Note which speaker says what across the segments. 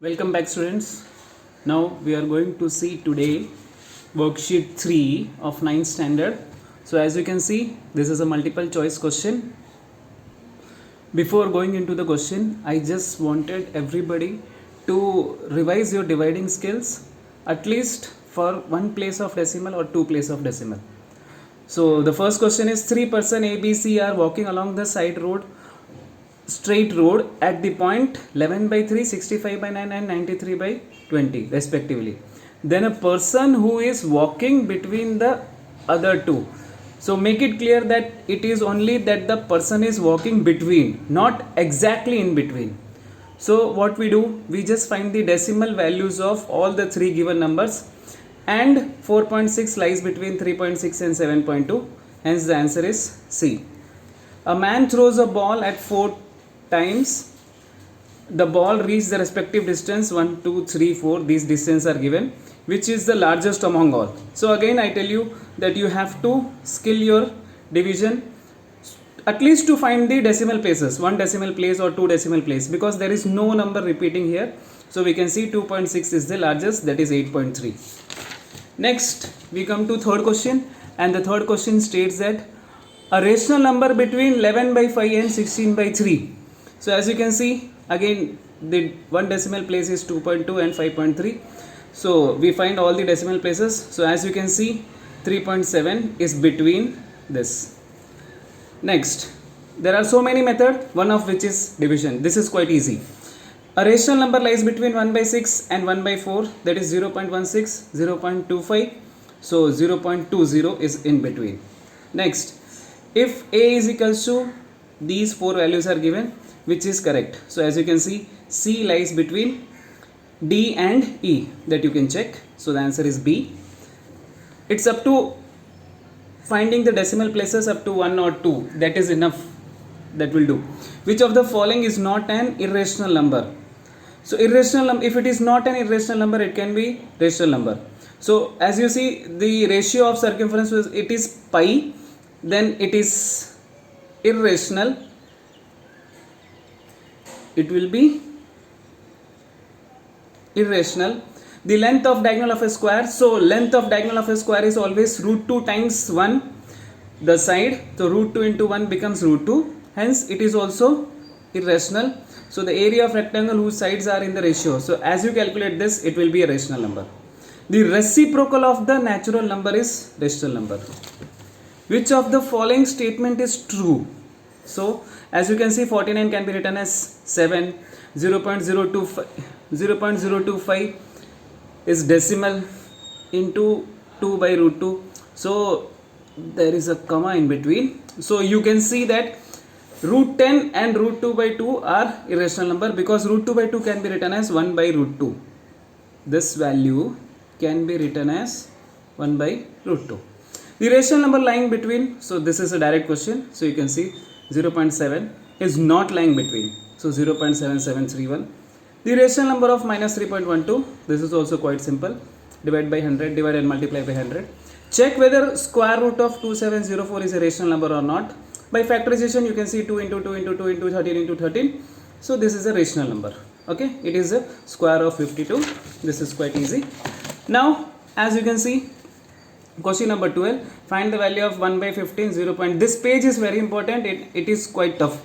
Speaker 1: Welcome back, students. Now we are going to see today worksheet 3 of 9th standard. So as you can see, this is a multiple choice question. Before going into the question, I just wanted everybody to revise your dividing skills at least for one place of decimal or two place of decimal. So the first question is 3 person A, B, C are walking along the side road straight road at the point 11 by 3, 65 by 9 and 93 by 20 respectively. Then a person who is walking between the other two. So make it clear that it is only that the person is walking between, not exactly in between. So what we do, we just find the decimal values of all the three given numbers, and 4.6 lies between 3.6 and 7.2. Hence the answer is C. A man throws a ball at 4 times. The ball reaches the respective distance 1, 2, 3, 4. These distances are given. Which is the largest among all? So again I tell you that you have to skill your division at least to find the decimal places, 1 decimal place or 2 decimal place, because there is no number repeating here. So we can see 2.6 is the largest, that is 8.3. Next we come to third question, and the third question states that a rational number between 11 by 5 and 16 by 3. So as you can see, again the one decimal place is 2.2 and 5.3. So we find all the decimal places. So as you can see, 3.7 is between this. Next, there are so many methods, one of which is division. This is quite easy. A rational number lies between 1 by 6 and 1 by 4, that is 0.16, 0.25. So 0.20 is in between. Next, if A is equals to, these four values are given, which is correct. So as you can see, C lies between D and E, that you can check. So the answer is B. It's up to finding the decimal places up to 1 or 2. That is enough. That will do. Which of the following is not an irrational number? So irrational number, if it is not an irrational number, it can be rational number. So as you see, the ratio of circumference was, it is pi, then it is irrational. It will be irrational. The length of diagonal of a square, so length of diagonal of a square is always root 2 times 1 the side, so root 2 into 1 becomes root 2, hence it is also irrational. So the area of rectangle whose sides are in the ratio, so as you calculate this, it will be a rational number. The reciprocal of the natural number is rational number. Which of the following statement is true? So as you can see, 49 can be written as 7, 0.025 is decimal into 2 by root 2. So there is a comma in between. So you can see that root 10 and root 2 by 2 are irrational number, because root 2 by 2 can be written as 1 by root 2. This value can be written as 1 by root 2. The rational number lying between, so this is a direct question. So you can see 0.7 is not lying between, so 0.7731. The rational number of minus 3.12, this is also quite simple. Divide by 100, divide and multiply by 100. Check whether square root of 2704 is a rational number or not. By factorization, you can see 2 into 2 into 2 into 13 into 13. So this is a rational number. Okay, it is a square of 52. This is quite easy. Now, as you can see, question number 12, find the value of 1 by 15, 0. This page is very important, it is quite tough.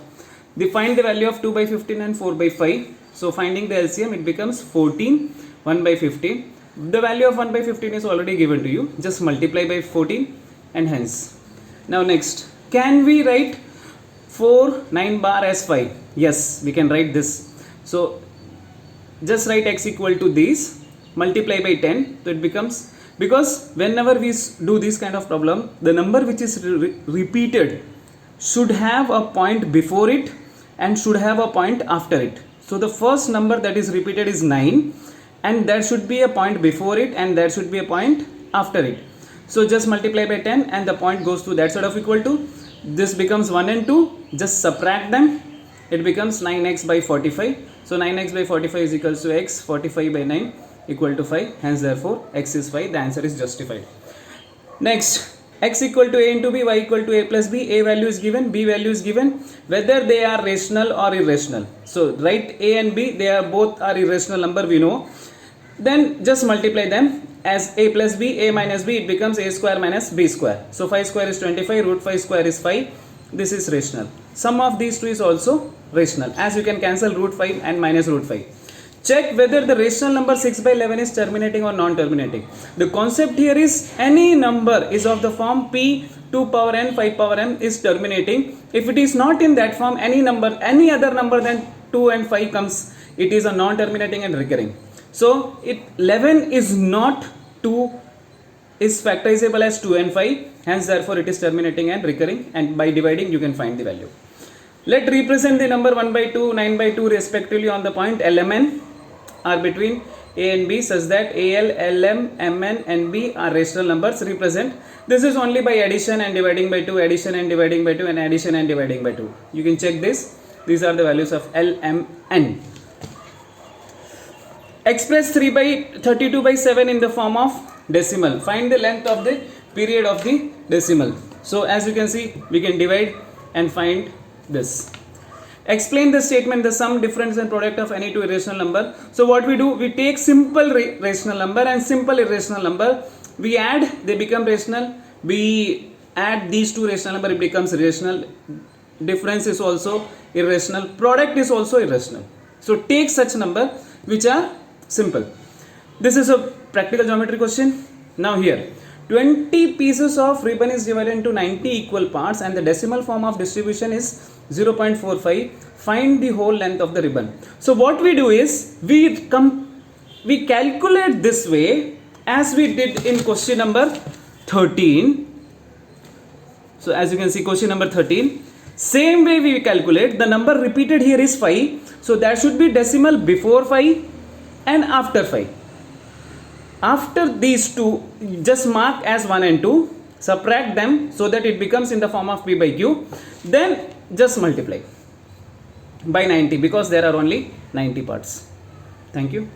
Speaker 1: Find the value of 2 by 15 and 4 by 5. So finding the LCM, it becomes 14, 1 by 15. The value of 1 by 15 is already given to you. Just multiply by 14 and hence. Now next, can we write 4 9 bar as 5? Yes, we can write this. So just write x equal to this, multiply by 10. So it becomes, because whenever we do this kind of problem, the number which is repeated should have a point before it and should have a point after it. So the first number that is repeated is 9, and there should be a point before it and there should be a point after it. So just multiply by 10 and the point goes to that side of equal to. This becomes 1 and 2, just subtract them, it becomes 9x by 45. So 9x by 45 is equals to x, 45 by 9 equal to 5, hence therefore x is 5. The answer is justified. Next, x equal to a into b, y equal to a plus b, a value is given, b value is given, whether they are rational or irrational. So write a and b, they are both are irrational number, we know. Then just multiply them as a plus b, a minus b, it becomes a square minus b square. So 5 square is 25, root 5 square is 5, this is rational. Sum of these two is also rational, as you can cancel root 5 and minus root 5. Check whether the rational number 6 by 11 is terminating or non-terminating. The concept here is any number is of the form p 2 power n 5 power m is terminating. If it is not in that form, any number, any other number than 2 and 5 comes, it is a non-terminating and recurring. So 11 is not 2 is factorizable as 2 and 5, hence therefore it is terminating and recurring, and by dividing you can find the value. Let represent the number 1 by 2, 9 by 2 respectively on the point Lmn are between a and b such that al, lm, mn and b are rational numbers. Represent. This is only by addition and dividing by 2, addition and dividing by 2 and addition and dividing by 2. You can check this. These are the values of L, M, N. Express 3 by 32 by 7 in the form of decimal. Find the length of the period of the decimal. So as you can see, we can divide and find this. Explain the statement, the sum, difference and product of any two irrational number. So what we do, we take simple rational number and simple irrational number, we add, they become rational. We add these two rational number, it becomes rational. Difference is also irrational, product is also irrational. So take such number which are simple. This is a practical geometry question. Now here 20 pieces of ribbon is divided into 90 equal parts and the decimal form of distribution is 0.45. Find the whole length of the ribbon. So what we do is we calculate this way as we did in question number 13. So as you can see, question number 13, same way we calculate. The number repeated here is 5, so there should be decimal before 5 and after 5. After these two, just mark as 1 and 2, subtract them so that it becomes in the form of p by q, then just multiply by 90 because there are only 90 parts. Thank you.